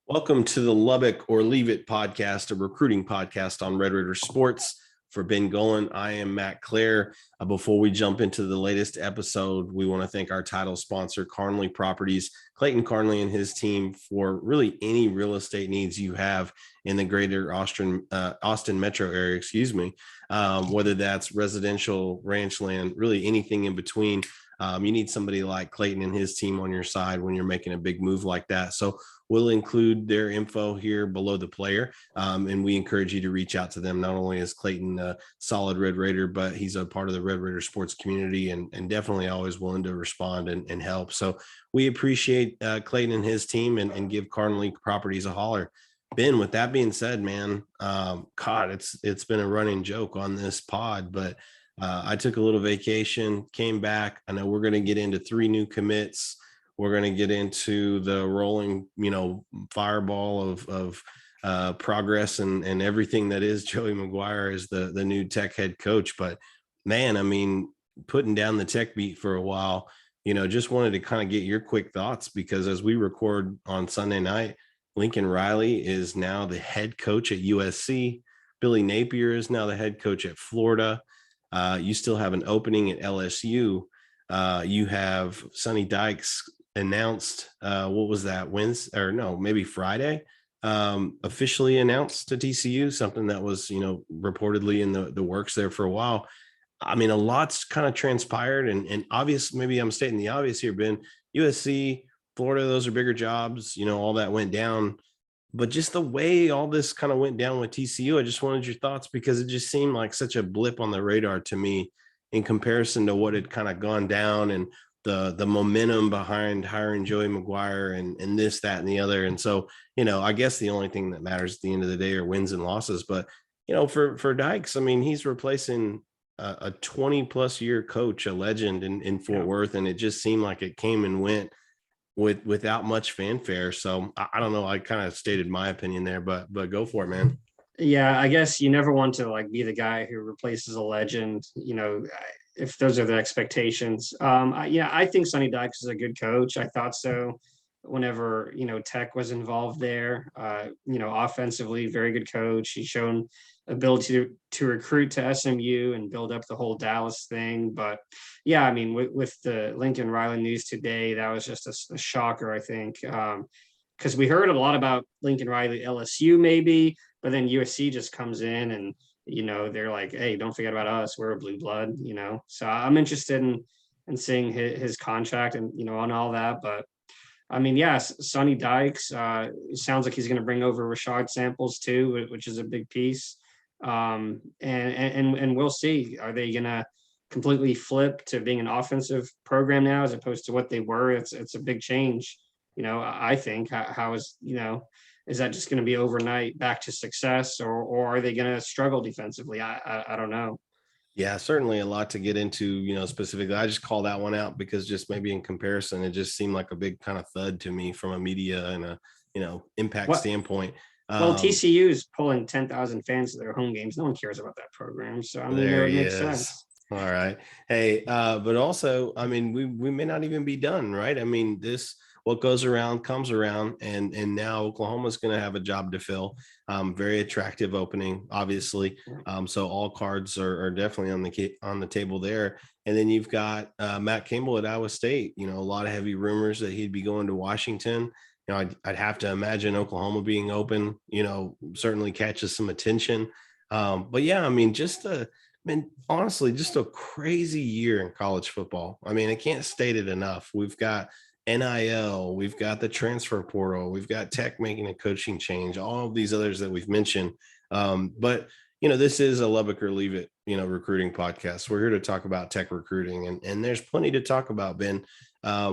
Welcome to the Lubbock or Leave It podcast, a recruiting podcast on Red Raider Sports. For Ben Golan, I am Matt Clare. Before we jump into the latest episode, we want to thank our title sponsor, Carnley Properties, Clayton Carnley and his team for really any real estate needs you have in the greater Austin metro area, whether that's residential, ranch land, really anything in between. You need somebody like Clayton and his team on your side when you're making a big move like that. So we'll include their info here below the player. And we encourage you to reach out to them. Not only is Clayton a solid Red Raider, but he's a part of the Red Raider sports community and definitely always willing to respond and help. So we appreciate Clayton and his team and give Carnley Properties a holler. Ben, with that being said, man, it's been a running joke on this pod, but I took a little vacation, came back. I know we're going to get into 3 new commits. We're going to get into the rolling, fireball of progress and everything that is Joey McGuire as the new Tech head coach. But man, I mean, putting down the Tech beat for a while, just wanted to kind of get your quick thoughts, because as we record on Sunday night, Lincoln Riley is now the head coach at USC. Billy Napier is now the head coach at Florida. You still have an opening at LSU. You have Sonny Dykes announced, what was that, Wednesday, or no, maybe Friday, officially announced to TCU, something that was, reportedly in the works there for a while. I mean, a lot's kind of transpired and obvious, maybe I'm stating the obvious here, Ben. USC, Florida, those are bigger jobs, all that went down. But just the way all this kind of went down with TCU, I just wanted your thoughts, because it just seemed like such a blip on the radar to me in comparison to what had kind of gone down and the momentum behind hiring Joey McGuire and this, that, and the other. And so, I guess the only thing that matters at the end of the day are wins and losses. But, for Dykes, I mean, he's replacing a 20 plus year coach, a legend in Fort Worth. And it just seemed like it came and went without much fanfare. So I don't know. I kind of stated my opinion there, but go for it, man. Yeah, I guess you never want to be the guy who replaces a legend, if those are the expectations. I think Sonny Dykes is a good coach. I thought so whenever, Tech was involved there. Offensively, very good coach. He's shown ability to recruit to SMU and build up the whole Dallas thing. But yeah, I mean, with the Lincoln Riley news today, that was just a shocker, I think. Because we heard a lot about Lincoln Riley, LSU maybe, but then USC just comes in and, they're like, hey, don't forget about us. We're a blue blood, So I'm interested in seeing his contract and, on all that. But I mean, yes, Sonny Dykes, it sounds like he's going to bring over Rashad Samples too, which is a big piece. And we'll see. Are they going to completely flip to being an offensive program now as opposed to what they were? It's a big change. I think how is that just going to be overnight back to success, or are they going to struggle defensively? I don't know. Yeah, certainly a lot to get into, specifically. I just call that one out because just maybe in comparison, it just seemed like a big kind of thud to me from a media and a, impact standpoint. Well, TCU is pulling 10,000 fans to their home games. No one cares about that program. So, I mean, it makes sense. All right. Hey, but also, I mean, we may not even be done, right? I mean, what goes around comes around, and now Oklahoma's going to have a job to fill. Very attractive opening, obviously. So all cards are definitely on the table there. And then you've got Matt Campbell at Iowa State. A lot of heavy rumors that he'd be going to Washington. I'd have to imagine Oklahoma being open, certainly catches some attention. But yeah, I mean, honestly, just a crazy year in college football. I mean, I can't state it enough. We've got NIL, we've got the transfer portal, we've got Tech making a coaching change, all of these others that we've mentioned. But this is a Lubbock or Leave It, recruiting podcast. We're here to talk about Tech recruiting, and there's plenty to talk about, Ben.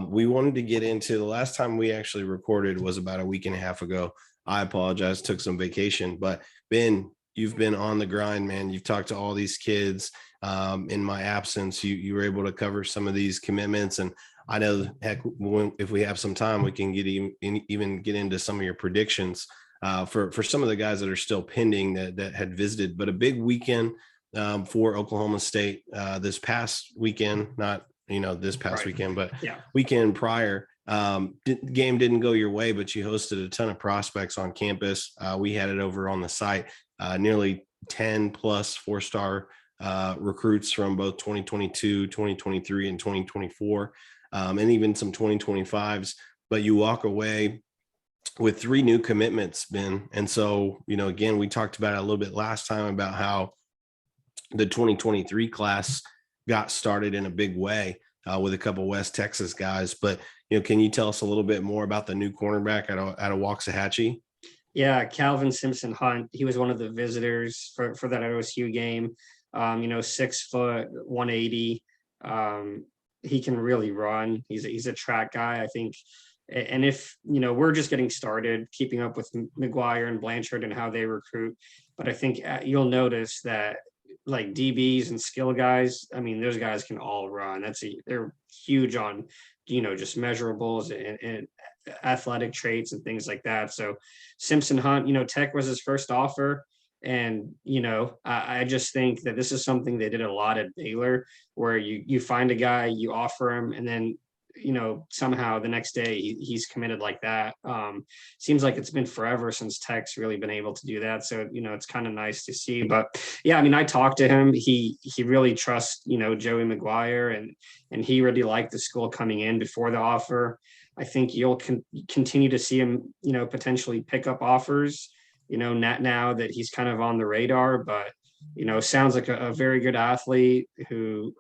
We wanted to get into, the last time we actually recorded was about a week and a half ago. I apologize, took some vacation, but Ben, you've been on the grind, man. You've talked to all these kids. In my absence, you were able to cover some of these commitments, and I know, heck, if we have some time, we can even get into some of your predictions for some of the guys that are still pending that had visited. But a big weekend for Oklahoma State this past weekend, not this past weekend, but weekend prior. Game didn't go your way, but you hosted a ton of prospects on campus. We had it over on the site, nearly 10 plus 4-star recruits from both 2022, 2023, and 2024, and even some 2025s. But you walk away with 3 new commitments, Ben. And so, again, we talked about it a little bit last time about how the 2023 class got started in a big way with a couple West Texas guys. But, can you tell us a little bit more about the new cornerback out of Waxahachie? Yeah, Calvin Simpson Hunt. He was one of the visitors for that OSU game. 6 foot, 180. He can really run. He's a track guy, I think. And if, we're just getting started keeping up with McGuire and Blanchard and how they recruit. But I think you'll notice that like DBs and skill guys, I mean, those guys can all run. They're huge on, just measurables and athletic traits and things like that. So Simpson Hunt, Tech was his first offer. And, I just think that this is something they did a lot at Baylor, where you find a guy, you offer him, and then, somehow the next day he's committed like that. Seems like it's been forever since Tech's really been able to do that. So, it's kind of nice to see. But yeah, I mean, I talked to him. He really trusts, Joey McGuire, and he really liked the school coming in before the offer. I think you'll continue to see him, potentially pick up offers, not now that he's kind of on the radar, but, sounds like a very good athlete who,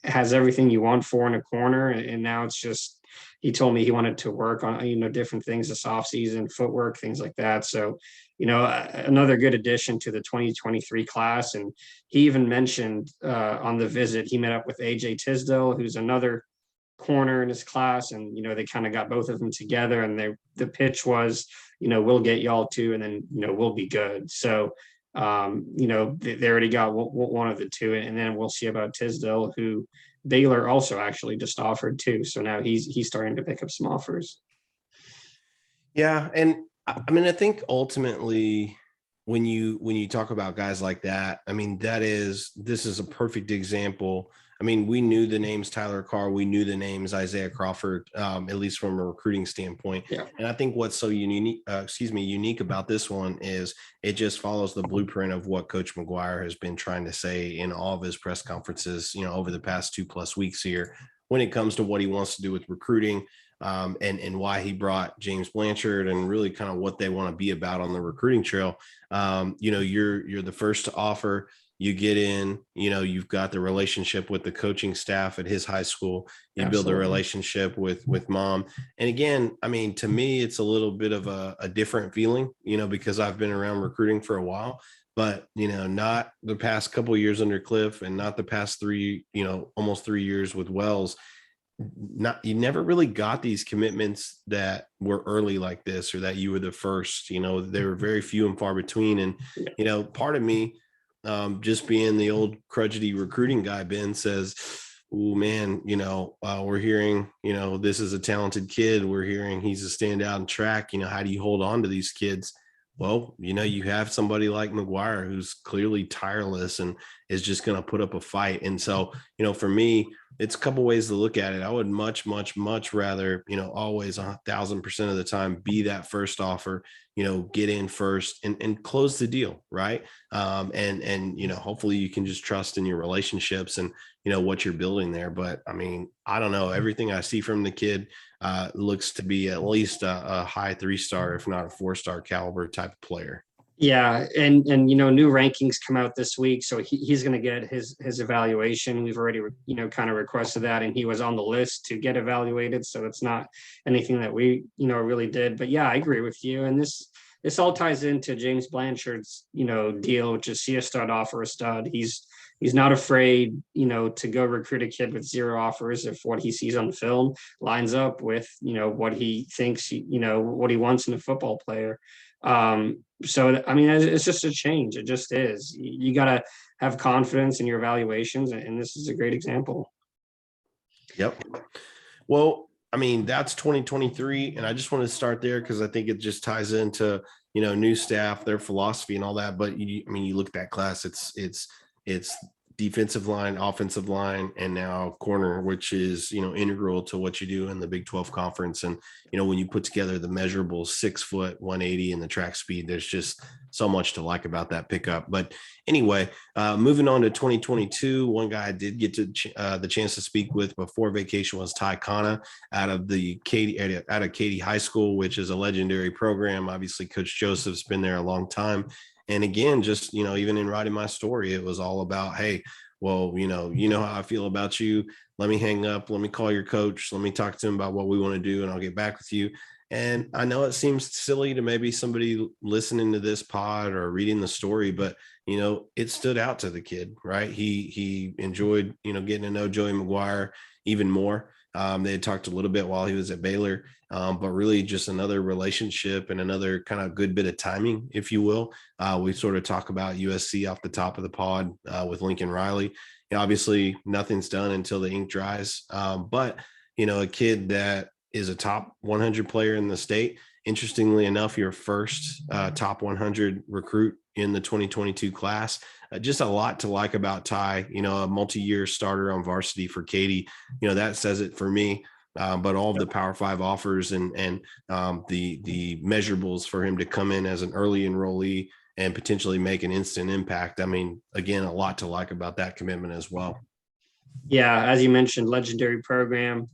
has everything you want for in a corner. And now it's just, he told me he wanted to work on, different things this offseason, footwork, things like that. So, another good addition to the 2023 class. And he even mentioned on the visit, he met up with AJ Tisdale, who's another corner in his class. And, they kind of got both of them together, and the pitch was, we'll get y'all too, and then, we'll be good. So, they already got one of the two, and then we'll see about Tisdale, who Baylor also actually just offered too. So now he's starting to pick up some offers. Yeah. And I mean, I think ultimately when you talk about guys like that, I mean, this is a perfect example. I mean, we knew the names Tyler Carr, we knew the names Isaiah Crawford, at least from a recruiting standpoint. Yeah. And I think what's so unique about this one is it just follows the blueprint of what Coach McGuire has been trying to say in all of his press conferences, over the past 2+ weeks here, when it comes to what he wants to do with recruiting, and why he brought James Blanchard, and really kind of what they want to be about on the recruiting trail. You're the first to offer. You get in, you've got the relationship with the coaching staff at his high school. You Absolutely. Build a relationship with mom. And again, I mean, to me, it's a little bit of a different feeling, because I've been around recruiting for a while, but, not the past couple of years under Cliff, and not the past 3, almost 3 years with Wells. You never really got these commitments that were early like this, or that you were the first. They were very few and far between. And, part of me, just being the old crudgety recruiting guy, Ben, says, oh man, we're hearing, this is a talented kid. We're hearing he's a standout in track. How do you hold on to these kids? Well, you have somebody like McGuire who's clearly tireless and is just going to put up a fight. And so, for me, it's a couple ways to look at it. I would much, much, much rather, always 1,000% of the time be that first offer, get in first and close the deal. Right. And hopefully you can just trust in your relationships and, what you're building there. But I mean, I don't know, everything I see from the kid looks to be at least a high 3-star, if not a 4-star caliber type of player. Yeah. And new rankings come out this week. So he's going to get his evaluation. We've already, kind of requested that, and he was on the list to get evaluated. So it's not anything that we, really did. But yeah, I agree with you. And this all ties into James Blanchard's, deal, which is see a stud, offer a stud. He's not afraid, to go recruit a kid with 0 offers if what he sees on film lines up with, what he thinks, what he wants in a football player. So, I mean, it's just a change. It just is. You got to have confidence in your evaluations, and this is a great example. Yep. Well, I mean, that's 2023, and I just want to start there because I think it just ties into, new staff, their philosophy and all that. But you look at that class, it's defensive line, offensive line, and now corner, which is, integral to what you do in the Big 12 conference. And, when you put together the measurables, 6 foot, 180 and the track speed, there's just so much to like about that pickup. But anyway, moving on to 2022, one guy I did get to the chance to speak with before vacation was Ty Kana out of Katy High School, which is a legendary program. Obviously, Coach Joseph's been there a long time. And again, just, even in writing my story, it was all about, hey, well, how I feel about you. Let me hang up. Let me call your coach. Let me talk to him about what we want to do, and I'll get back with you. And I know it seems silly to maybe somebody listening to this pod or reading the story, but, it stood out to the kid, right? He enjoyed, getting to know Joey McGuire even more. They had talked a little bit while he was at Baylor, but really just another relationship and another kind of good bit of timing, if you will. We sort of talk about USC off the top of the pod with Lincoln Riley. Obviously, nothing's done until the ink dries, but, a kid that is a top 100 player in the state. Interestingly enough, your first top 100 recruit in the 2022 class. Just a lot to like about Ty, a multi-year starter on varsity for Katy. That says it for me. But all of the Power 5 offers and the measurables for him to come in as an early enrollee and potentially make an instant impact. I mean, again, a lot to like about that commitment as well. Yeah, as you mentioned, legendary program.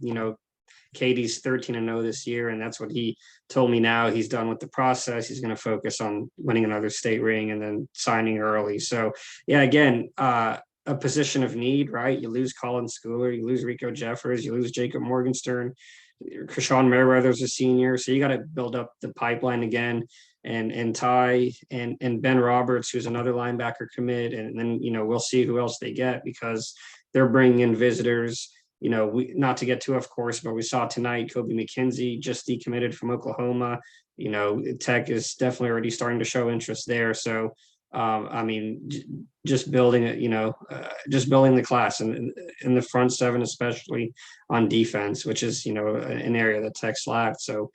Katie's 13-0 this year, and that's what he told me. Now he's done with the process. He's going to focus on winning another state ring and then signing early. So, yeah, again, a position of need, right? You lose Colin Schooler, you lose Rico Jeffers, you lose Jacob Morgenstern, Krishawn Merriweather's a senior. So you got to build up the pipeline again. And Ty and Ben Roberts, who's another linebacker commit. And then, we'll see who else they get, because they're bringing in visitors. Not to get too off course, but we saw tonight Kobe McKenzie just decommitted from Oklahoma. Tech is definitely already starting to show interest there. So, just building it, just building the class and in the front seven, especially on defense, which is, an area that Tech's lacked. So,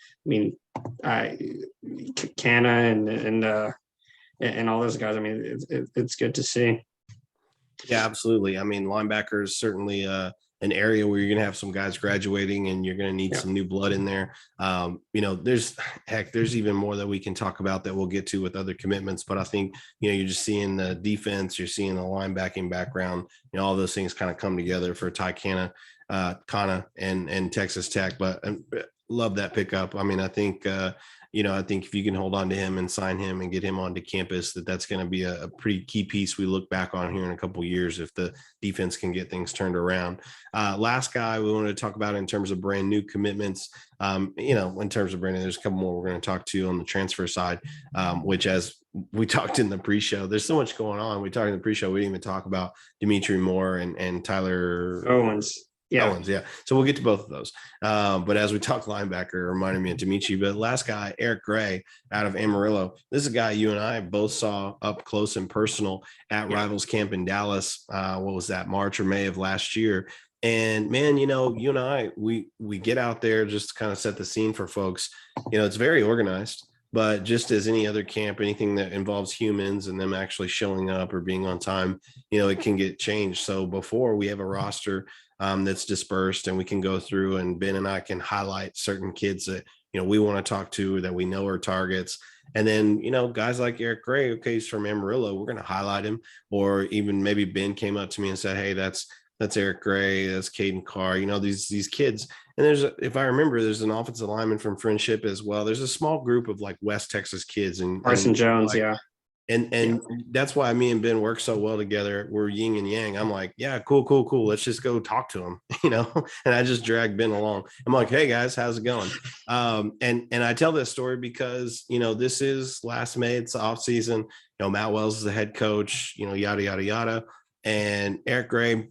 Canna and all those guys, it's good to see. Yeah, absolutely. Linebackers certainly an area where you're going to have some guys graduating and you're going to need some new blood in there. There's even more that we can talk about that we'll get to with other commitments, but I think, you're just seeing the defense, you're seeing the linebacking background, all those things kind of come together for Ty Kana and Texas Tech, but love that pickup. I think, I think if you can hold on to him and sign him and get him onto campus, that's going to be a pretty key piece we look back on here in a couple of years if the defense can get things turned around. Last guy we wanted to talk about in terms of brand new commitments, in terms of Brandon, there's a couple more we're going to talk to on the transfer side, which, as we talked in the pre-show, there's so much going on. We talked in the pre-show, we didn't even talk about Dimitri Moore and Tyler Owens. Yeah. Owens, yeah. So we'll get to both of those. But as we talk linebacker, reminded me of Dimitri. But last guy, Eric Gray out of Amarillo. This is a guy you and I both saw up close and personal at Rivals Camp in Dallas. What was that, March or May of last year? And man, you and I, we get out there just to kind of set the scene for folks. It's very organized. But just as any other camp, anything that involves humans and them actually showing up or being on time, it can get changed. So before we have a roster that's dispersed and we can go through, and Ben and I can highlight certain kids that, we want to talk to, that we know are targets. And then, guys like Eric Gray, okay, he's from Amarillo, we're going to highlight him. Or even maybe Ben came up to me and said, hey, that's Eric Gray, that's Caden Carr, these kids. And if I remember, there's an offensive lineman from Friendship as well. There's a small group of like West Texas kids and Carson Jones. Like, yeah. And that's why me and Ben work so well together. We're yin and yang. I'm like, yeah, cool. Let's just go talk to him, and I just drag Ben along. I'm like, hey guys, how's it going? And I tell this story because, this is last May, it's the off season, Matt Wells is the head coach, yada, yada, yada. And Eric Gray,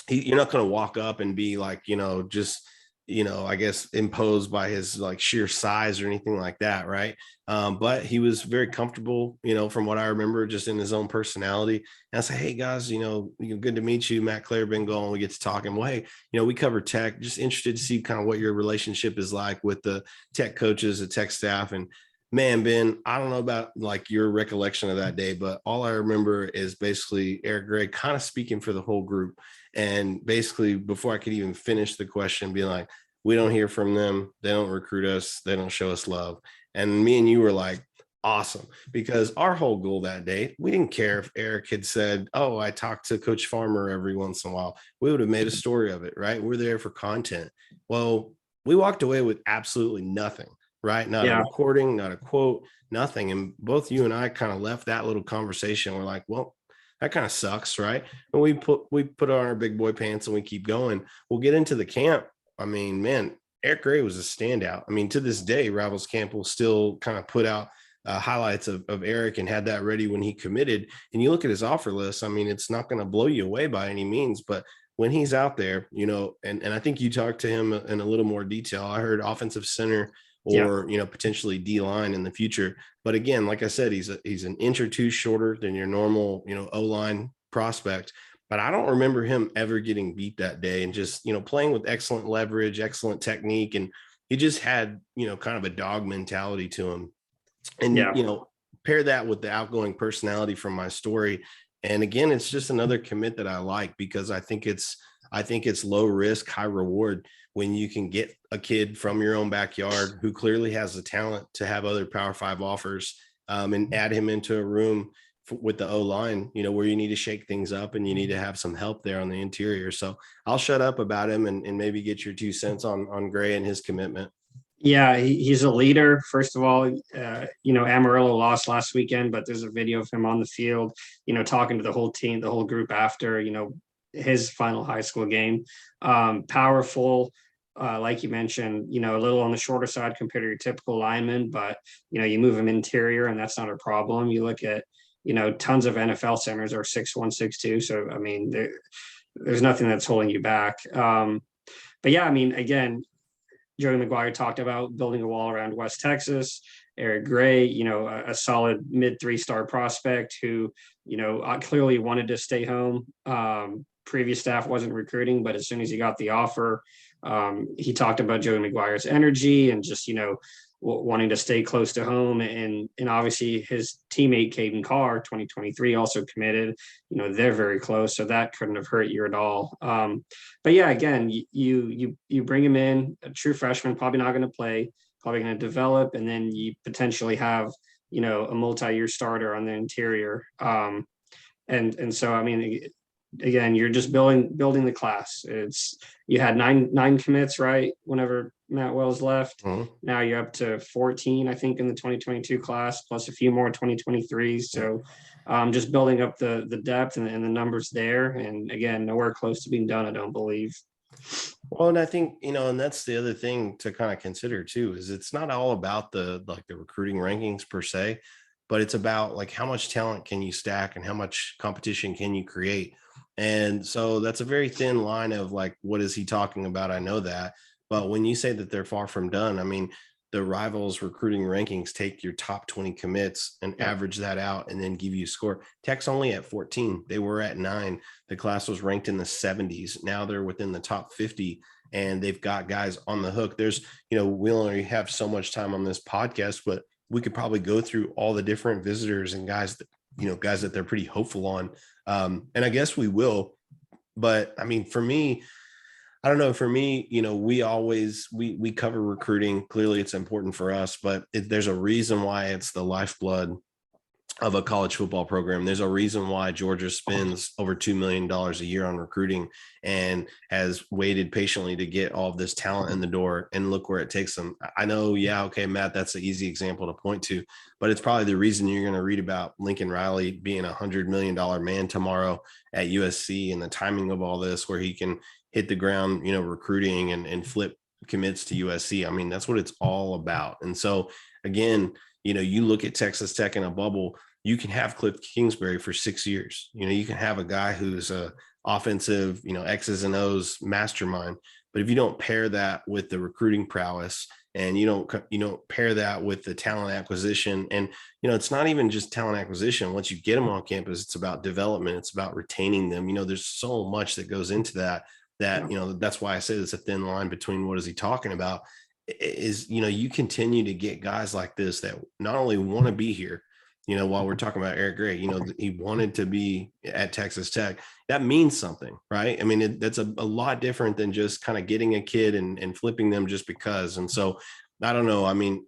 you're not going to walk up and be like, just, I guess imposed by his like sheer size or anything like that. Right. But he was very comfortable, from what I remember, just in his own personality. And I said, hey guys, good to meet you. Matt Claire, been going, we get to talking. Well, hey, we cover Tech, just interested to see kind of what your relationship is like with the Tech coaches, the Tech staff. And Man, Ben, I don't know about like your recollection of that day, but all I remember is basically Eric Gray kind of speaking for the whole group. And basically, before I could even finish the question, being like, we don't hear from them. They don't recruit us. They don't show us love. And me and you were like, awesome. Because our whole goal that day, we didn't care if Eric had said, oh, I talked to Coach Farmer every once in a while. We would have made a story of it, right? We're there for content. Well, we walked away with absolutely nothing, right? Not a Yeah. recording, not a quote, nothing. And both you and I kind of left that little conversation. We're like, well, that kind of sucks, right? And we put on our big boy pants and we keep going. We'll get into the camp. I mean, man, Eric Gray was a standout. I mean, to this day, Rivals Camp will still kind of put out highlights of Eric and had that ready when he committed. And you look at his offer list, I mean, it's not going to blow you away by any means, but when he's out there, you know, and I think you talked to him in a little more detail. I heard offensive center Yeah. or, you know, potentially D line in the future. But again, like I said, he's an inch or two shorter than your normal, you know, O line prospect. But I don't remember him ever getting beat that day, and just, you know, playing with excellent leverage, excellent technique. And he just had, you know, kind of a dog mentality to him. And, Yeah. you know, pair that with the outgoing personality from my story. And again, it's just another commit that I like, because I think it's low risk, high reward when you can get a kid from your own backyard who clearly has the talent to have other Power Five offers, and add him into a room with the O line, you know, where you need to shake things up and you need to have some help there on the interior. So I'll shut up about him and maybe get your 2 cents on Gray and his commitment. Yeah, he's a leader. First of all, Amarillo lost last weekend, but there's a video of him on the field, talking to the whole team, the whole group after, his final high school game. Powerful, like you mentioned, a little on the shorter side compared to your typical lineman, but, you move him interior and that's not a problem. You look at, tons of NFL centers are 6'1", 6'2". So, I mean, there's nothing that's holding you back. But yeah, I mean, again, Joey McGuire talked about building a wall around West Texas. Eric Gray, a solid mid 3-star prospect who, clearly wanted to stay home. Previous staff wasn't recruiting, but as soon as he got the offer, he talked about Joey McGuire's energy and just, wanting to stay close to home. And obviously his teammate, Caden Carr, 2023, also committed. They're very close, so that couldn't have hurt you at all. But yeah, again, you bring him in, a true freshman, probably not going to play, probably going to develop, and then you potentially have, a multi-year starter on the interior. And so, I mean, again, you're just building the class. You had nine commits, right? Whenever Matt Wells left, Now you're up to 14, I think, in the 2022 class, plus a few more 2023. So just building up the depth and the numbers there. And again, nowhere close to being done, I don't believe. Well, and I think, and that's the other thing to kind of consider too, is it's not all about the recruiting rankings per se, but it's about like how much talent can you stack and how much competition can you create. And so that's a very thin line of like, what is he talking about? I know that. But when you say that they're far from done, I mean, the Rivals recruiting rankings take your top 20 commits and average that out and then give you a score. Tech's only at 14. They were at 9. The class was ranked in the 70s. Now they're within the top 50 and they've got guys on the hook. There's, we only have so much time on this podcast, but we could probably go through all the different visitors and guys that they're pretty hopeful on. And I guess we will, but I mean, for me, I don't know. For me, we cover recruiting. Clearly it's important for us, but there's a reason why it's the lifeblood of a college football program. There's a reason why Georgia spends over $2 million a year on recruiting and has waited patiently to get all of this talent in the door, and look where it takes them. I know. Yeah. Okay, Matt, that's an easy example to point to, but it's probably the reason you're going to read about Lincoln Riley being $100 million man tomorrow at USC, and the timing of all this, where he can hit the ground, recruiting and flip commits to USC. I mean, that's what it's all about. And so again, you look at Texas Tech in a bubble, you can have Cliff Kingsbury for 6 years. You can have a guy who's a offensive, X's and O's mastermind. But if you don't pair that with the recruiting prowess, and you don't pair that with the talent acquisition, and it's not even just talent acquisition. Once you get them on campus, it's about development. It's about retaining them. There's so much that goes into that. That's why I say it's a thin line between what is he talking about. is, you continue to get guys like this that not only want to be here, while we're talking about Eric Gray, he wanted to be at Texas Tech. That means something, right? I mean, that's a lot different than just kind of getting a kid and flipping them just because. And so I don't know. I mean,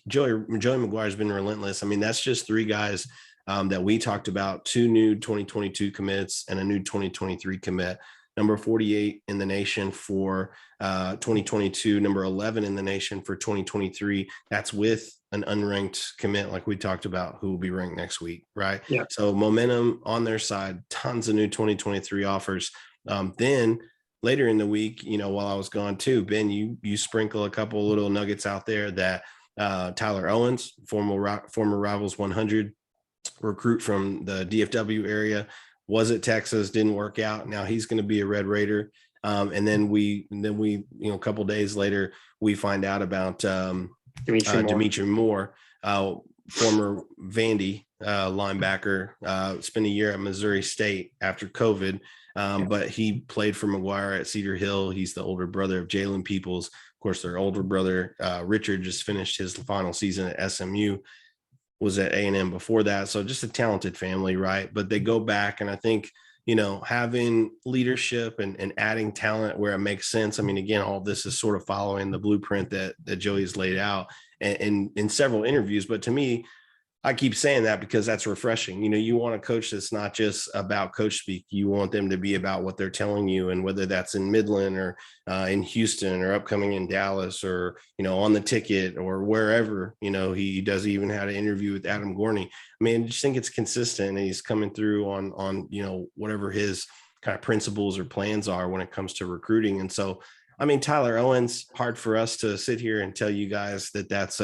Joey McGuire's been relentless. I mean, that's just three guys that we talked about, two new 2022 commits and a new 2023 commit. Number 48 in the nation for 2022, number 11 in the nation for 2023. That's with an unranked commit, like we talked about, who will be ranked next week, right? Yeah. So momentum on their side, tons of new 2023 offers. Then later in the week, while I was gone too, Ben, you sprinkle a couple little nuggets out there that Tyler Owens, former Rivals 100 recruit from the DFW area, was at Texas, didn't work out. Now he's going to be a Red Raider. And then we, a couple days later, we find out about Dimitri Moore, former Vandy linebacker, spent a year at Missouri State after COVID. But he played for McGuire at Cedar Hill. He's the older brother of Jalen Peoples. Of course, their older brother, Richard, just finished his final season at SMU, was at A&M before that. So just a talented family, right? But they go back, and I think, having leadership and adding talent where it makes sense. I mean, again, all this is sort of following the blueprint that Joey's laid out and in several interviews. But to me, I keep saying that because that's refreshing. You want a coach that's not just about coach speak. You want them to be about what they're telling you, and whether that's in Midland or in Houston or upcoming in Dallas or, on the ticket or wherever, he does even had an interview with Adam Gorney. I mean, I just think it's consistent, and he's coming through on, whatever his kind of principles or plans are when it comes to recruiting. And so, I mean, Tyler Owens, hard for us to sit here and tell you guys that that's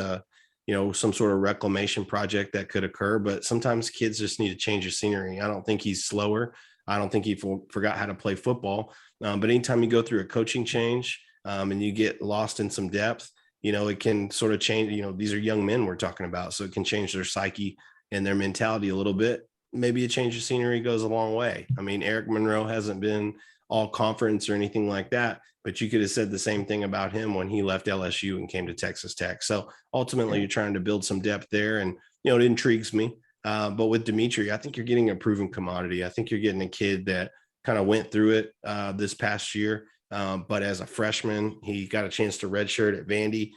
some sort of reclamation project that could occur, but sometimes kids just need to change the scenery. I don't think he's slower. I don't think he forgot how to play football. But anytime you go through a coaching change and you get lost in some depth, it can sort of change. These are young men we're talking about, so it can change their psyche and their mentality a little bit. Maybe a change of scenery goes a long way. I mean, Eric Monroe hasn't been all conference or anything like that, but you could have said the same thing about him when he left LSU and came to Texas Tech. So ultimately, you're trying to build some depth there, and it intrigues me. But with Dimitri, I think you're getting a proven commodity. I think you're getting a kid that kind of went through it this past year, but as a freshman, he got a chance to redshirt at Vandy,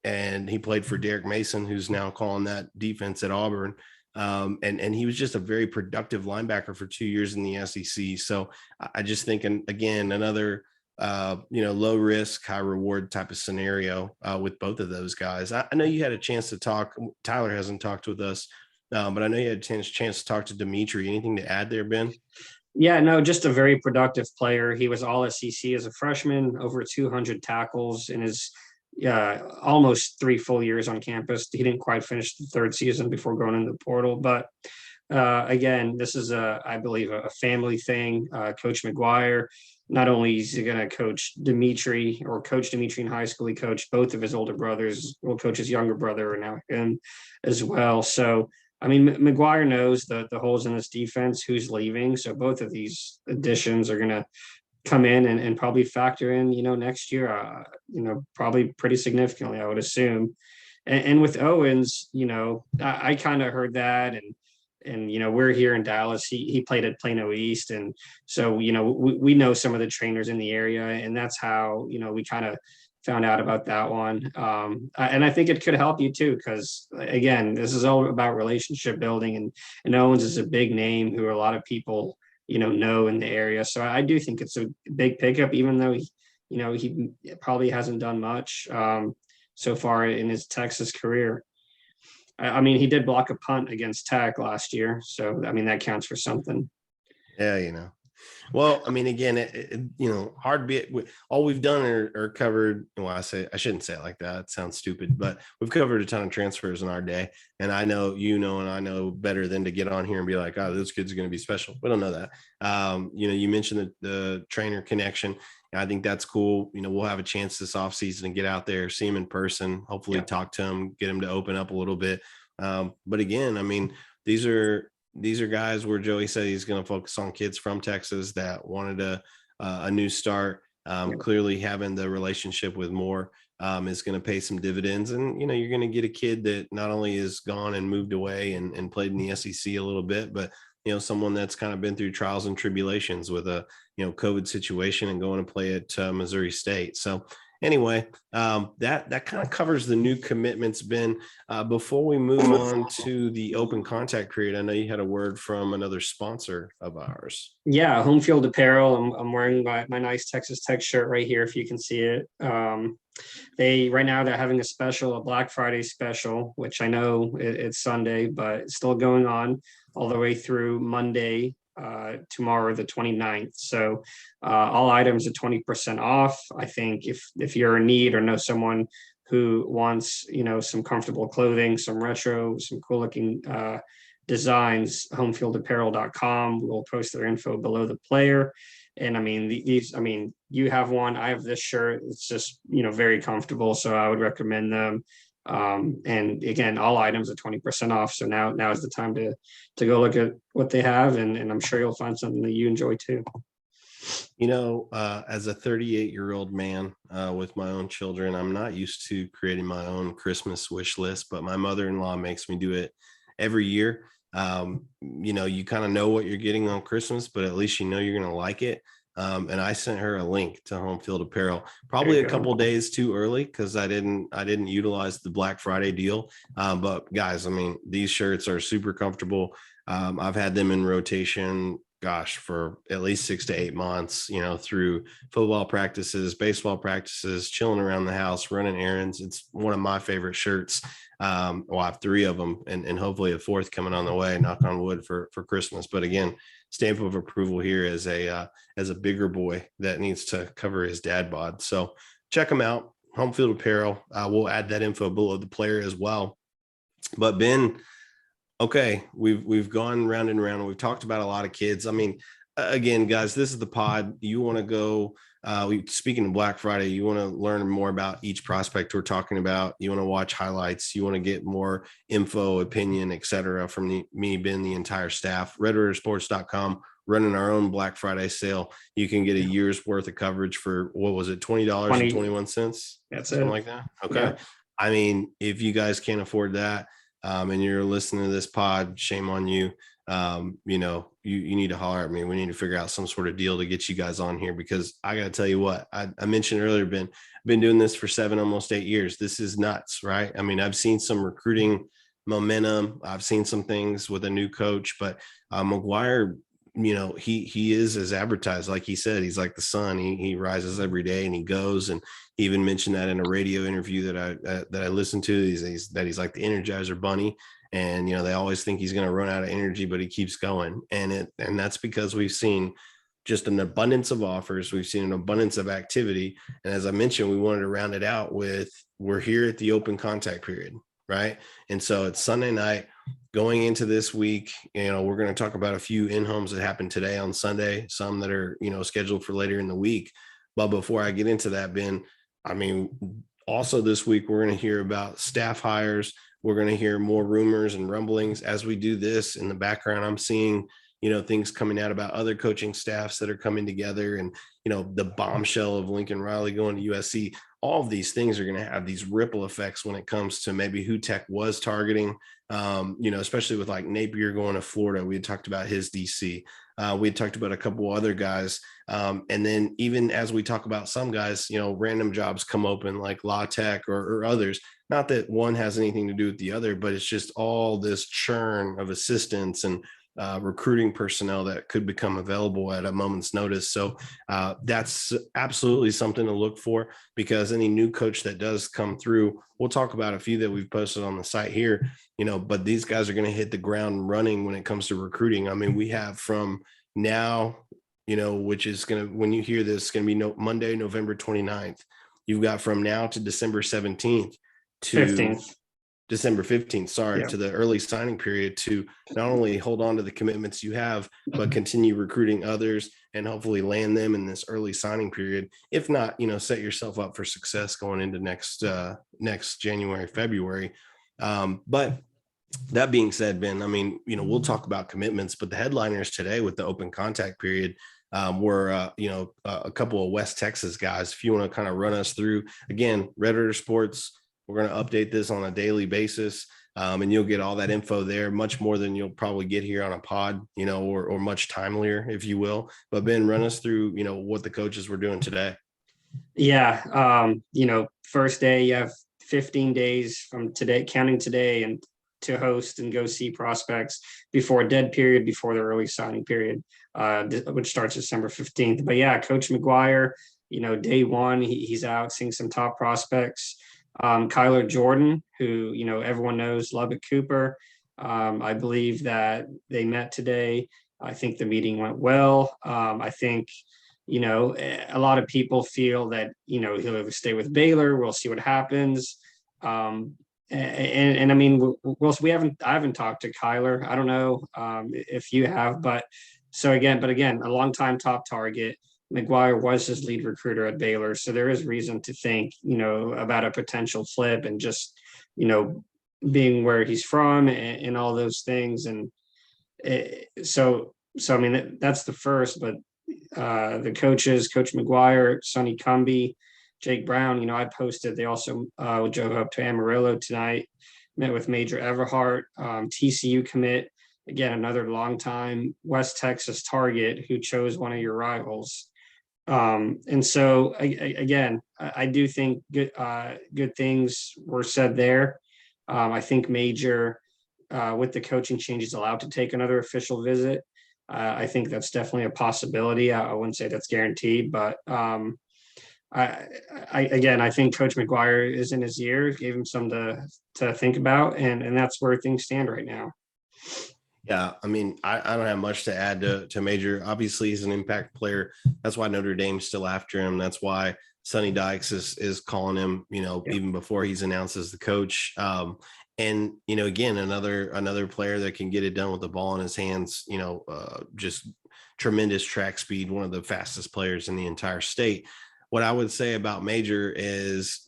and he played for Derek Mason, who's now calling that defense at Auburn. And he was just a very productive linebacker for 2 years in the SEC. So I just think, again, another low risk, high reward type of scenario with both of those guys. I know you had a chance to talk. Tyler hasn't talked with us, but I know you had a chance to talk to Dimitri. Anything to add there, Ben? Yeah, no, just a very productive player. He was all SEC as a freshman, over 200 tackles in his almost 3 full years on campus. He didn't quite finish the third season before going into the portal, but again, this is I believe a family thing. Coach McGuire, not only is he going to coach Dimitri in high school, he coached both of his older brothers, will coach his younger brother and now him as well. So, I mean, McGuire knows the holes in this defense, who's leaving. So both of these additions are going to come in and probably factor in, next year, probably pretty significantly, I would assume. And with Owens, I kind of heard that, and we're here in Dallas. He played at Plano East, and so we know some of the trainers in the area, and that's how we kind of found out about that one. And I think it could help you too, because again, this is all about relationship building, and Owens is a big name who a lot of people know in the area. So I do think it's a big pickup, even though he probably hasn't done much so far in his Texas career. I mean, he did block a punt against Tech last year, so I mean that counts for something. Yeah, Well, I mean, again, hard to be. All we've done or covered. Well, I shouldn't say it like that. It sounds stupid, but we've covered a ton of transfers in our day, and I know and I know better than to get on here and be like, "Oh, this kid's going to be special." We don't know that. You mentioned the trainer connection. And I think that's cool. We'll have a chance this offseason to get out there, see him in person, hopefully talk to him, get him to open up a little bit. But again, I mean, these are guys where Joey said he's going to focus on kids from Texas that wanted a new start. Clearly having the relationship with Moore is going to pay some dividends. And, you're going to get a kid that not only is gone and moved away and played in the SEC a little bit, but, someone that's kind of been through trials and tribulations with a, COVID situation and going to play at Missouri State. So anyway, that kind of covers the new commitments, Ben. Before we move on to the open contact period, I know you had a word from another sponsor of ours. Yeah, Home Field Apparel. I'm wearing my nice Texas Tech shirt right here, if you can see it. Right now they're having a Black Friday special, which I know it's Sunday, but it's still going on all the way through Monday, tomorrow, the 29th. So all items are 20% off. I think if you're in need or know someone who wants, some comfortable clothing, some retro, some cool looking designs, homefieldapparel.com. We'll post their info below the player. And I mean, you have one, I have this shirt. It's just, very comfortable. So I would recommend them. And again, all items are 20% off. So now is the time to go look at what they have. And I'm sure you'll find something that you enjoy too. As a 38-year-old man with my own children, I'm not used to creating my own Christmas wish list, but my mother-in-law makes me do it every year. You kind of know what you're getting on Christmas, but at least you're going to like it. And I sent her a link to Home Field Apparel, probably a couple days too early because I didn't utilize the Black Friday deal. But guys, these shirts are super comfortable. I've had them in rotation, for at least 6 to 8 months, through football practices, baseball practices, chilling around the house, running errands. It's one of my favorite shirts. I have 3 of them and hopefully a 4th coming on the way, knock on wood, for Christmas. But again, stamp of approval here as a bigger boy that needs to cover his dad bod. So check them out, Home Field Apparel. We'll add that info below the player as well. But Ben, okay, we've gone round and round. We've talked about a lot of kids. Again, guys, this is the pod. You want to go, speaking of Black Friday, you want to learn more about each prospect we're talking about. You want to watch highlights. You want to get more info, opinion, etc. from me, Ben, the entire staff. RedRaidersports.com, running our own Black Friday sale. You can get a year's worth of coverage for, what was it, $20.21? That's something it. like that. Okay. Yeah. If you guys can't afford that, and you're listening to this pod, shame on you. You need to holler at me. We need to figure out some sort of deal to get you guys on here, because I got to tell you what, I mentioned earlier, I've been doing this for 7, almost 8 years. This is nuts, right? I've seen some recruiting momentum. I've seen some things with a new coach, but McGuire, he is as advertised. Like he said, he's like the sun. He rises every day and he goes. And he even mentioned that in a radio interview that I listened to. He's like the Energizer Bunny. And they always think he's going to run out of energy, but he keeps going. And that's because we've seen just an abundance of offers. We've seen an abundance of activity. And as I mentioned, we wanted to round it out with, we're here at the open contact period, right? And so it's Sunday night. Going into this week, we're going to talk about a few in-homes that happened today on Sunday, some that are, scheduled for later in the week. But before I get into that, Ben, also this week, we're going to hear about staff hires. We're going to hear more rumors and rumblings as we do this. In the background, I'm seeing, things coming out about other coaching staffs that are coming together, and, the bombshell of Lincoln Riley going to USC. All of these things are going to have these ripple effects when it comes to maybe who Tech was targeting, especially with like Napier going to Florida. We had talked about his DC. We had talked about a couple other guys. And then even as we talk about some guys, random jobs come open like La Tech or others. Not that one has anything to do with the other, but it's just all this churn of assistants and recruiting personnel that could become available at a moment's notice. So that's absolutely something to look for, because any new coach that does come through, we'll talk about a few that we've posted on the site here, but these guys are going to hit the ground running when it comes to recruiting. We have from now, which is going to, when you hear this, going to be Monday, November 29th. You've got from now to December 17th to 15th. December 15th, to the early signing period, to not only hold on to the commitments you have, but continue recruiting others and hopefully land them in this early signing period. If not, set yourself up for success going into next January, February. But that being said, Ben, we'll talk about commitments, but the headliners today with the open contact period, we're a couple of West Texas guys. If you want to kind of run us through, again, Red Raider Sports, we're going to update this on a daily basis. And you'll get all that info there, much more than you'll probably get here on a pod, or much timelier, if you will. But Ben, run us through, what the coaches were doing today. Yeah. First day, you have 15 days from today, counting today, and to host and go see prospects before a dead period, before the early signing period, which starts December 15th. But yeah, Coach McGuire, day one, he's out seeing some top prospects. Kyler Jordan, who, everyone knows, Lubbock Cooper. I believe that they met today. I think the meeting went well. I think, a lot of people feel that, he'll either stay with Baylor. We'll see what happens. And I mean, I haven't talked to Kyler. I don't know if you have, but again, a longtime top target. McGuire was his lead recruiter at Baylor. So there is reason to think, about a potential flip and just, being where he's from and all those things. And I mean, that's the first, but the coaches, Coach McGuire, Sonny Cumbie, Jake Brown, I posted, they also drove up to Amarillo tonight, met with Major Everhart, TCU commit, again, another longtime West Texas target who chose one of your rivals. And so I do think good things were said there. I think Major, with the coaching changes, allowed to take another official visit. I think that's definitely a possibility. I wouldn't say that's guaranteed, but I think Coach McGuire is in his ear, gave him some to think about, and that's where things stand right now. Yeah, I mean, I don't have much to add to Major. Obviously, he's an impact player. That's why Notre Dame's still after him. That's why Sonny Dykes is calling him, even before he's announced as the coach. And again, another player that can get it done with the ball in his hands. Just tremendous track speed, one of the fastest players in the entire state. What I would say about Major is,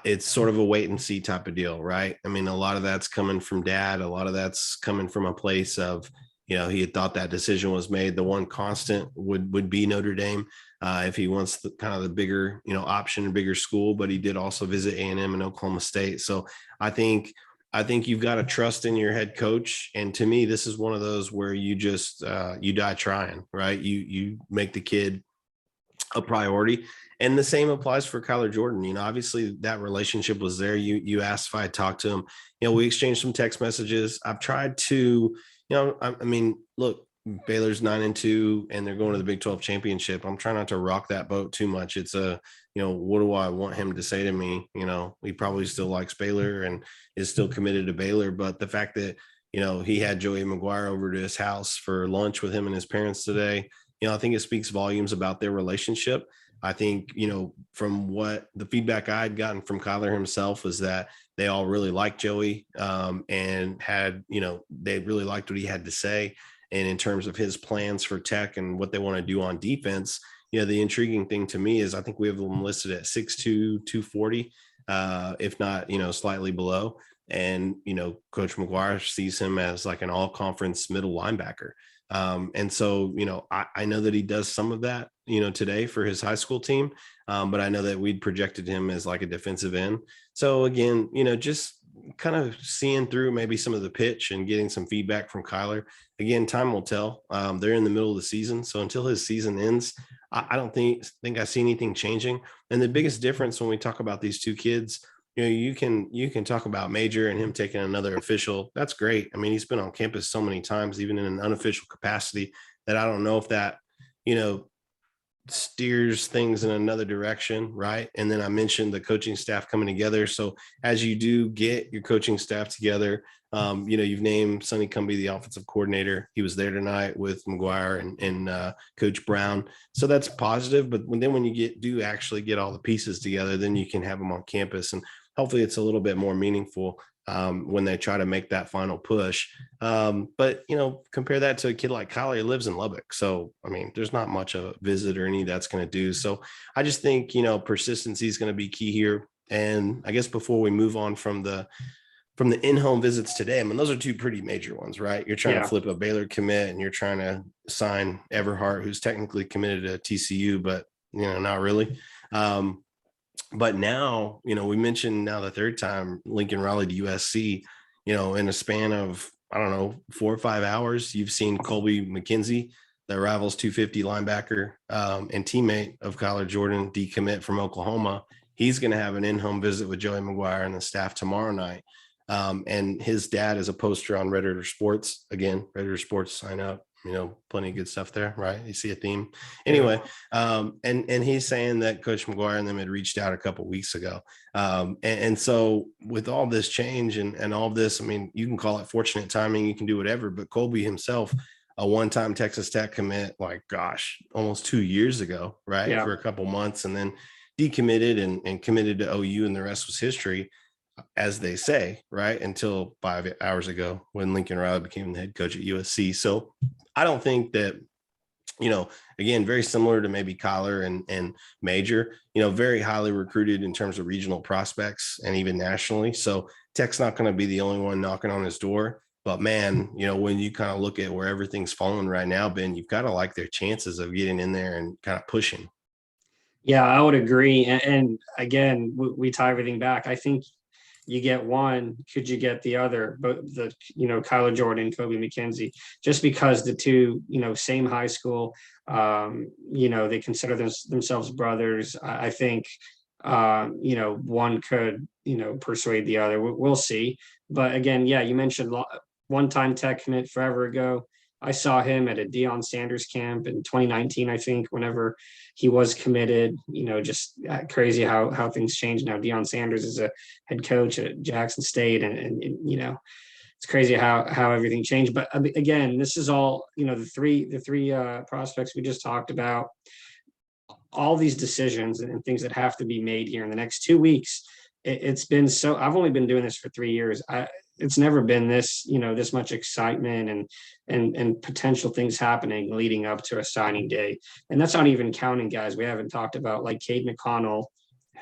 it's sort of a wait and see type of deal, right? I mean, a lot of that's coming from dad. A lot of that's coming from a place of, he had thought that decision was made. The one constant would be Notre Dame if he wants the kind of the bigger, option, bigger school, but he did also visit A&M and Oklahoma State. So I think you've got to trust in your head coach. And to me, this is one of those where you just, you die trying, right? You make the kid a priority. And the same applies for Kyler Jordan. Obviously that relationship was there. You asked if I had talked to him. We exchanged some text messages. I've tried to, I mean, look, Baylor's 9-2 and they're going to the Big 12 championship. I'm trying not to rock that boat too much. It's what do I want him to say to me? He probably still likes Baylor and is still committed to Baylor. But the fact that, he had Joey McGuire over to his house for lunch with him and his parents today, I think it speaks volumes about their relationship. I think, from what the feedback I had gotten from Kyler himself was that they all really liked Joey and had, they really liked what he had to say. And in terms of his plans for Tech and what they want to do on defense, the intriguing thing to me is I think we have them listed at 6'2", 240, if not, slightly below. And, Coach McGuire sees him as like an all-conference middle linebacker. And so, I know that he does some of that, today for his high school team. But I know that we'd projected him as like a defensive end. So again, just kind of seeing through maybe some of the pitch and getting some feedback from Kyler. Again, time will tell. They're in the middle of the season. So until his season ends, I don't think I see anything changing. And the biggest difference when we talk about these two kids, you can talk about Major and him taking another official. That's great. I mean, he's been on campus so many times, even in an unofficial capacity, that I don't know if that, steers things in another direction. Right. And then I mentioned the coaching staff coming together. So as you do get your coaching staff together, you've named Sonny Cumbie the offensive coordinator. He was there tonight with McGuire and Coach Brown. So that's positive. But when you do actually get all the pieces together, then you can have them on campus. And hopefully it's a little bit more meaningful when they try to make that final push. But, compare that to a kid like Kyler, who lives in Lubbock. So, I mean, there's not much of a visit or any that's going to do. So I just think, persistency is going to be key here. And I guess before we move on from the from the in-home visits today, I mean, those are two pretty major ones, right? You're trying to flip a Baylor commit and you're trying to sign Everhart, who's technically committed to TCU, but, not really. But now, we mentioned now the third time Lincoln Riley to USC, in a span of, I don't know, 4 or 5 hours, you've seen Colby McKenzie, the Rivals 250 linebacker and teammate of Kyler Jordan, decommit from Oklahoma. He's going to have an in-home visit with Joey McGuire and the staff tomorrow night. And his dad is a poster on Red Rider Sports. Again, Red Rider Sports, sign up. Plenty of good stuff there, right? You see a theme. Anyway, and he's saying that Coach McGuire and them had reached out a couple of weeks ago. And so with all this change and all this, I mean, you can call it fortunate timing, you can do whatever, but Colby himself, a one-time Texas Tech commit, almost 2 years ago, right? Yeah. For a couple months, and then decommitted and committed to OU, and the rest was history, as they say, right? Until 5 hours ago when Lincoln Riley became the head coach at USC. So I don't think that, again, very similar to maybe Kyler and Major, very highly recruited in terms of regional prospects and even nationally. So Tech's not going to be the only one knocking on his door. But man, when you kind of look at where everything's falling right now, Ben, you've got to like their chances of getting in there and kind of pushing. Yeah, I would agree. And again, we tie everything back. I think you get one, could you get the other? But Kyler Jordan, Kobe McKenzie, just because the two, same high school, they consider themselves brothers. I think, one could, persuade the other. We'll see. But again, yeah, you mentioned one-time Tech commit forever ago. I saw him at a Deion Sanders camp in 2019, I think, whenever he was committed. Just crazy how things change now. Deion Sanders is a head coach at Jackson State, and it's crazy how everything changed. But again, this is all, the three prospects we just talked about, all these decisions and things that have to be made here in the next 2 weeks. It's been so, I've only been doing this for 3 years. It's never been this, this much excitement and potential things happening leading up to a signing day. And that's not even counting guys we haven't talked about, like Cade McConnell,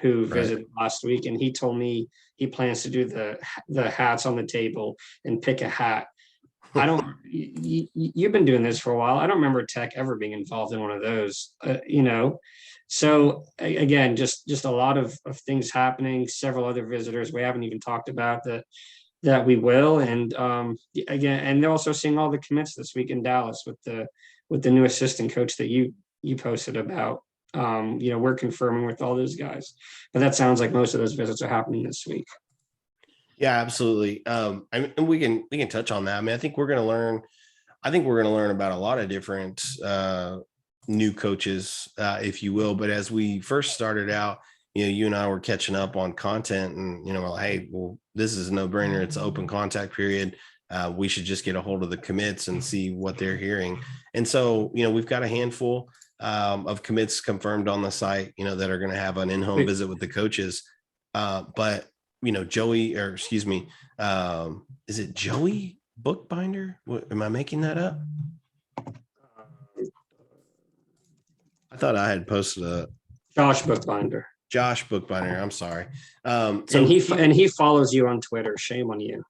who visited last week, and he told me he plans to do the hats on the table and pick a hat. You've been doing this for a while. I don't remember Tech ever being involved in one of those, So again, just a lot of things happening, several other visitors we haven't even talked about that we will. And again, and they're also seeing all the commits this week in Dallas with the new assistant coach that you posted about. We're confirming with all those guys, but that sounds like most of those visits are happening this week. Yeah, absolutely. And we can touch on that. I mean, I think we're going to learn about a lot of different new coaches, if you will. But as we first started out, you and I were catching up on content, and we're like, hey, well, this is a no-brainer. It's an open contact period. We should just get a hold of the commits and see what they're hearing. And so, we've got a handful of commits confirmed on the site, that are going to have an in-home visit with the coaches. But Joey, or excuse me, is it Joey Bookbinder? Am I making that up? I thought I had posted Josh Bookbinder. I'm sorry. So he follows you on Twitter. Shame on you.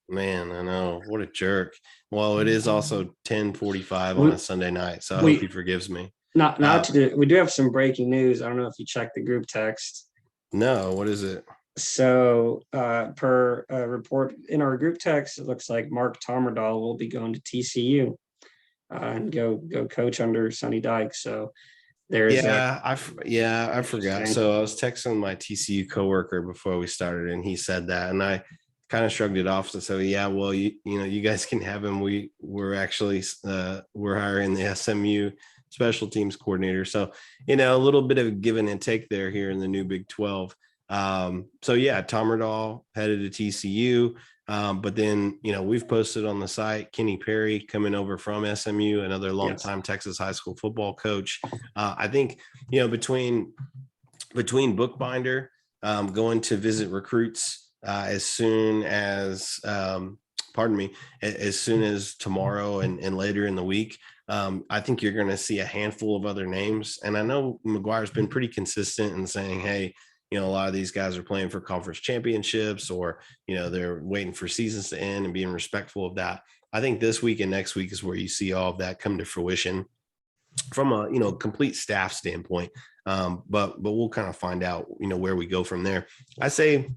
Man, I know, what a jerk. Well, it is also 10:45 on a Sunday night, so I hope he forgives me. We do have some breaking news. I don't know if you checked the group text. No, what is it? So per report in our group text, it looks like Mark Tomerdahl will be going to TCU and go coach under Sonny Dykes. So there's I forgot. So I was texting my TCU coworker before we started, and he said that, and I kind of shrugged it off. So yeah, well, you guys can have him. We're actually we're hiring the SMU special teams coordinator. So a little bit of give and take there here in the new Big 12. So yeah, Tomerdahl headed to TCU. But then, we've posted on the site, Kenny Perry coming over from SMU, another longtime Texas high school football coach. I think, between Bookbinder going to visit recruits as soon as tomorrow and later in the week, I think you're going to see a handful of other names. And I know McGuire's been pretty consistent in saying, hey, a lot of these guys are playing for conference championships, or, they're waiting for seasons to end and being respectful of that. I think this week and next week is where you see all of that come to fruition from a, complete staff standpoint. But we'll kind of find out, where we go from there. I say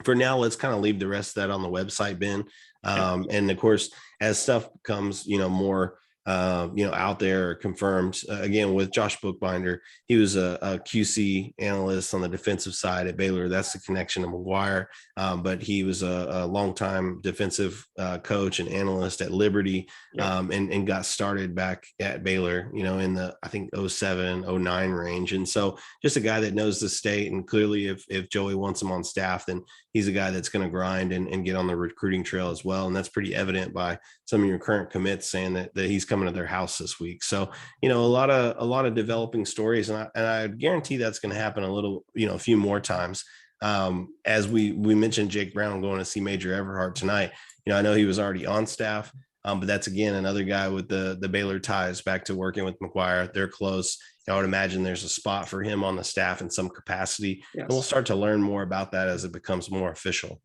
for now, let's kind of leave the rest of that on the website, Ben. And of course, as stuff comes, more, out there or confirmed, again, with Josh Bookbinder, he was a QC analyst on the defensive side at Baylor. That's the connection to McGuire. But he was a longtime defensive coach and analyst at Liberty, and got started back at Baylor, in the, I think, 07, 09 range. And so just a guy that knows the state. And clearly, if Joey wants him on staff, then he's a guy that's going to grind and get on the recruiting trail as well. And that's pretty evident by some of your current commits saying that he's coming to their house this week. So, a lot of developing stories. And I guarantee that's going to happen a few more times. As we mentioned Jake Brown going to see Major Everhart tonight. I know he was already on staff, but that's, again, another guy with the Baylor ties back to working with McGuire. They're close. I would imagine there's a spot for him on the staff in some capacity. Yes. And we'll start to learn more about that as it becomes more official.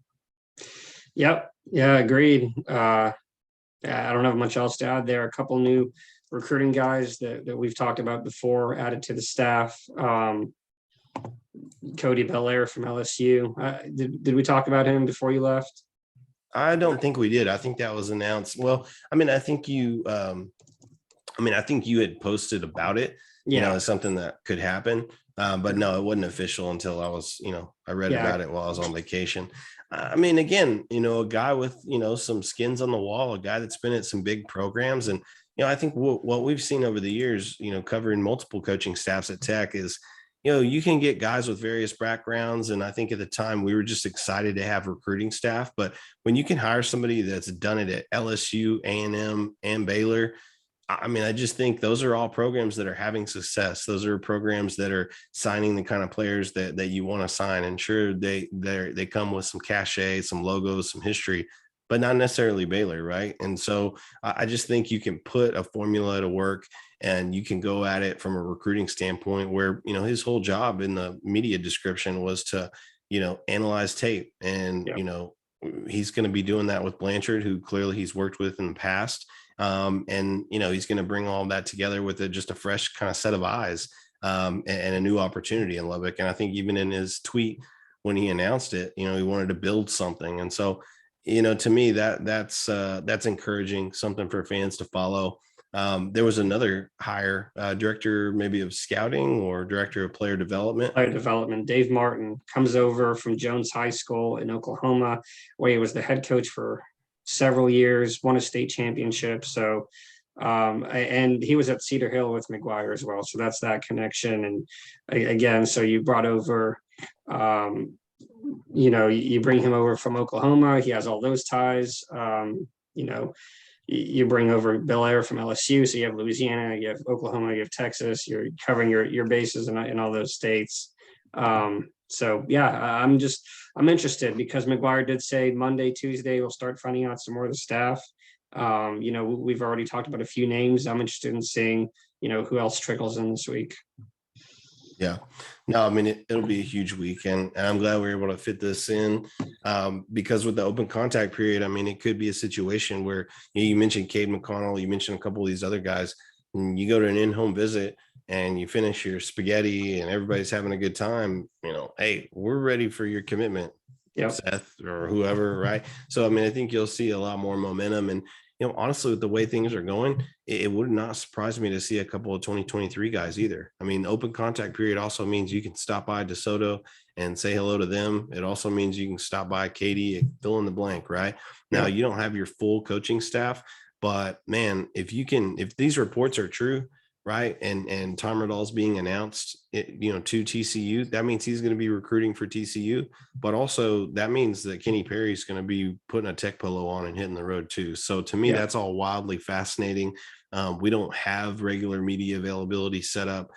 Yep. Yeah, agreed. I don't have much else to add there. A couple new recruiting guys that we've talked about before added to the staff. Cody Bellaire from LSU. Did we talk about him before you left? I don't think we did. I think that was announced. Well, I think you had posted about it. It's something that could happen. But no, it wasn't official until I was, I read about it while I was on vacation. Again, a guy with, some skins on the wall, a guy that's been at some big programs. And, I think what we've seen over the years, covering multiple coaching staffs at Tech is, you can get guys with various backgrounds. And I think at the time we were just excited to have recruiting staff. But when you can hire somebody that's done it at LSU, A&M, and Baylor, I just think those are all programs that are having success. Those are programs that are signing the kind of players that you want to sign. And sure, they come with some cachet, some logos, some history, but not necessarily Baylor, right? And so I just think you can put a formula to work, and you can go at it from a recruiting standpoint where, his whole job in the media description was to, analyze tape. And, he's going to be doing that with Blanchard, who clearly he's worked with in the past. And, he's going to bring all that together with just a fresh kind of set of eyes, and a new opportunity in Lubbock. And I think even in his tweet when he announced it, he wanted to build something. And so, to me, that's encouraging, something for fans to follow. There was another hire, director maybe of scouting or director of player development. Dave Martin comes over from Jones High School in Oklahoma, where he was the head coach for several years, won a state championship. So, and he was at Cedar Hill with McGuire as well. So that's that connection. And again, so you brought over, you bring him over from Oklahoma. He has all those ties. You bring over Bellaire from LSU. So you have Louisiana, you have Oklahoma, you have Texas. You're covering your bases in all those states. So yeah, I'm interested because McGuire did say Monday, Tuesday, we'll start finding out some more of the staff. We've already talked about a few names. I'm interested in seeing, who else trickles in this week. Yeah, no, it'll be a huge week, and I'm glad we were able to fit this in, because with the open contact period, it could be a situation where you mentioned Cade McConnell, you mentioned a couple of these other guys, and you go to an in-home visit and you finish your spaghetti and everybody's having a good time, hey, we're ready for your commitment, Seth or whoever, right? So, I think you'll see a lot more momentum. And, honestly, with the way things are going, it would not surprise me to see a couple of 2023 guys either. Open contact period also means you can stop by DeSoto and say hello to them. It also means you can stop by Katie, fill in the blank, right? Now, you don't have your full coaching staff, but man, if these reports are true, right, and Tom Riddell's being announced, to TCU, that means he's going to be recruiting for TCU, but also that means that Kenny Perry's going to be putting a Tech polo on and hitting the road too. So to me, that's all wildly fascinating. We don't have regular media availability set up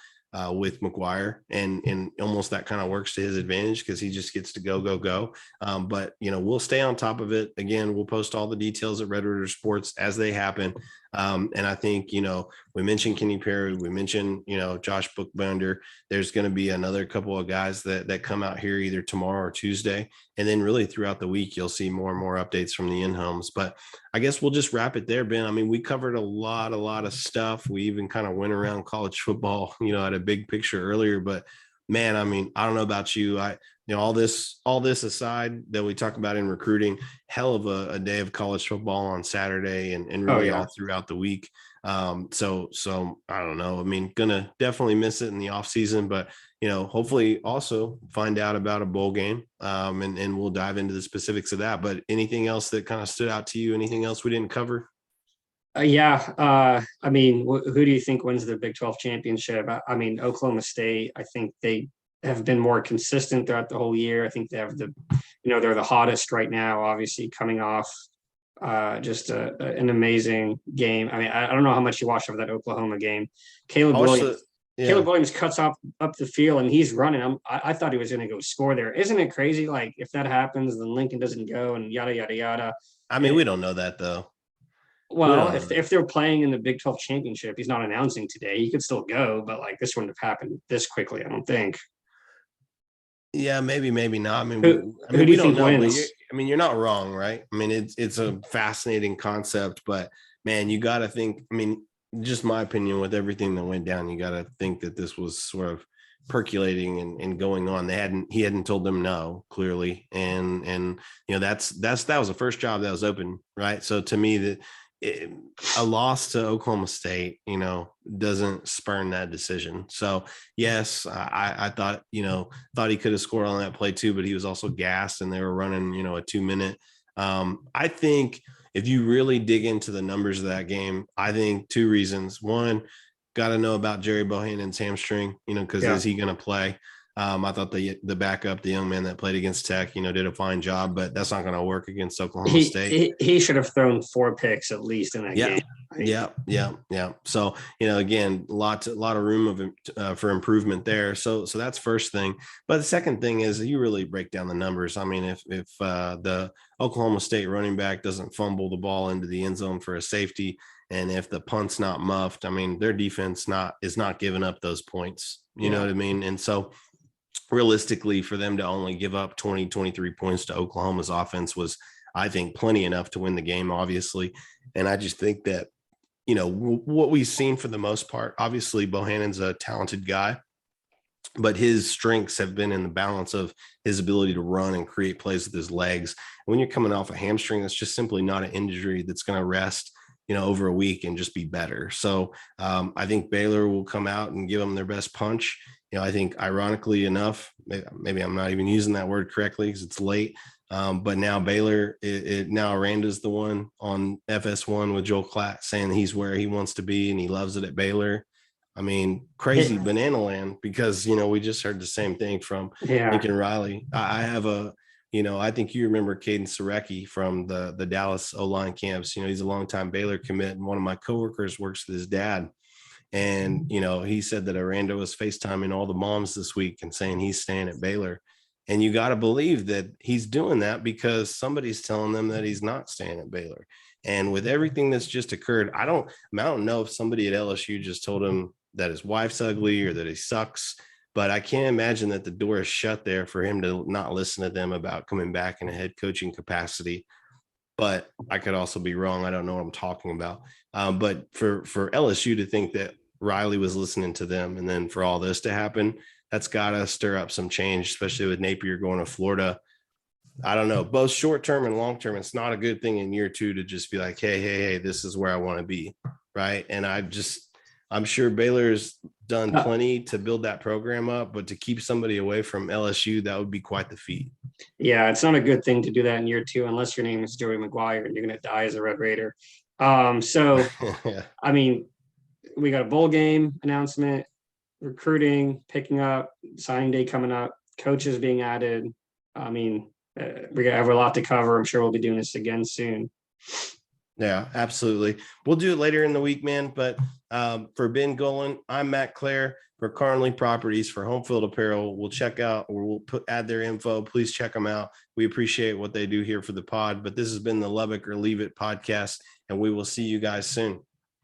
with McGuire, and almost that kind of works to his advantage because he just gets to go. But we'll stay on top of it. Again, we'll post all the details at Red Raider Sports as they happen. And I think, we mentioned Kenny Perry, we mentioned, Josh Bookbinder. There's going to be another couple of guys that come out here either tomorrow or Tuesday. And then really throughout the week, you'll see more and more updates from the in-homes. But I guess we'll just wrap it there, Ben. I mean, we covered a lot of stuff. We even kind of went around college football, at a big picture earlier. But man, I mean, I don't know about you. All this aside that we talk about in recruiting, hell of a day of college football on Saturday and really all throughout the week. So I don't know. I mean, gonna definitely miss it in the off season, but hopefully also find out about a bowl game. And we'll dive into the specifics of that. But anything else that kind of stood out to you? Anything else we didn't cover? I mean, who do you think wins the Big 12 championship? I mean, Oklahoma State, I think they have been more consistent throughout the whole year. I think they have they're the hottest right now, obviously coming off just an amazing game. I mean, I don't know how much you watched of that Oklahoma game. Caleb Williams cuts up the field and he's running. I thought he was going to go score there. Isn't it crazy? Like if that happens, then Lincoln doesn't go and yada, yada, yada. I mean, we don't know that though. Well, if they're playing in the Big 12 championship, he's not announcing today. He could still go, but like this wouldn't have happened this quickly, I don't think. Yeah, maybe not. I mean, who do you think wins? You're not wrong, right? I mean, it's a fascinating concept, but man, you got to think. I mean, just my opinion with everything that went down, you got to think that this was sort of percolating and going on. He hadn't told them no, clearly, and that was the first job that was open, right? So to me, a loss to Oklahoma State, doesn't spurn that decision. So yes, I thought he could have scored on that play too, but he was also gassed and they were running, a 2-minute. I think if you really dig into the numbers of that game, I think 2 reasons. One, got to know about Jerry Bohannon's hamstring, because is he going to play? I thought the backup, the young man that played against Tech, did a fine job, but that's not going to work against Oklahoma State. He should have thrown 4 picks at least in that game. Yeah. So, again, a lot of room for improvement there. So that's first thing. But the second thing is you really break down the numbers. I mean, if the Oklahoma State running back doesn't fumble the ball into the end zone for a safety, and if the punt's not muffed, I mean, their defense is not giving up those points. You know what I mean? And so realistically, for them to only give up 23 points to Oklahoma's offense was, I think, plenty enough to win the game, obviously. And I just think that, what we've seen for the most part, obviously Bohannon's a talented guy, but his strengths have been in the balance of his ability to run and create plays with his legs. When you're coming off a hamstring, that's just simply not an injury that's going to rest, over a week and just be better. So I think Baylor will come out and give them their best punch. I think ironically enough, maybe I'm not even using that word correctly because it's late. But now Baylor, now Aranda's the one on FS1 with Joel Klatt saying he's where he wants to be and he loves it at Baylor. I mean, crazy banana land, because, we just heard the same thing from Lincoln Riley. I have I think you remember Caden Sarecki from the Dallas O-line camps. He's a longtime Baylor commit, and one of my coworkers works with his dad. And, he said that Aranda was FaceTiming all the moms this week and saying he's staying at Baylor. And you got to believe that he's doing that because somebody's telling them that he's not staying at Baylor. And with everything that's just occurred, I don't know if somebody at LSU just told him that his wife's ugly or that he sucks, but I can't imagine that the door is shut there for him to not listen to them about coming back in a head coaching capacity. But I could also be wrong. I don't know what I'm talking about. But for LSU to think that Riley was listening to them and then for all this to happen, that's got to stir up some change, especially with Napier going to Florida. I don't know, both short-term and long-term. It's not a good thing in year 2 to just be like, hey, this is where I want to be. Right. And I'm sure Baylor's done plenty to build that program up, but to keep somebody away from LSU, that would be quite the feat. Yeah, it's not a good thing to do that in year 2, unless your name is Joey McGuire and you're going to die as a Red Raider. So, I mean, we got a bowl game announcement, recruiting picking up, signing day coming up, coaches being added. I mean, we have a lot to cover. I'm sure we'll be doing this again soon. Yeah, absolutely. We'll do it later in the week, man. But for Ben Golan, I'm Matt Clare for Carnley Properties for Home Field Apparel. We'll check out, or we'll add their info. Please check them out. We appreciate what they do here for the pod. But this has been the Lubbock or Leave It podcast, and we will see you guys soon.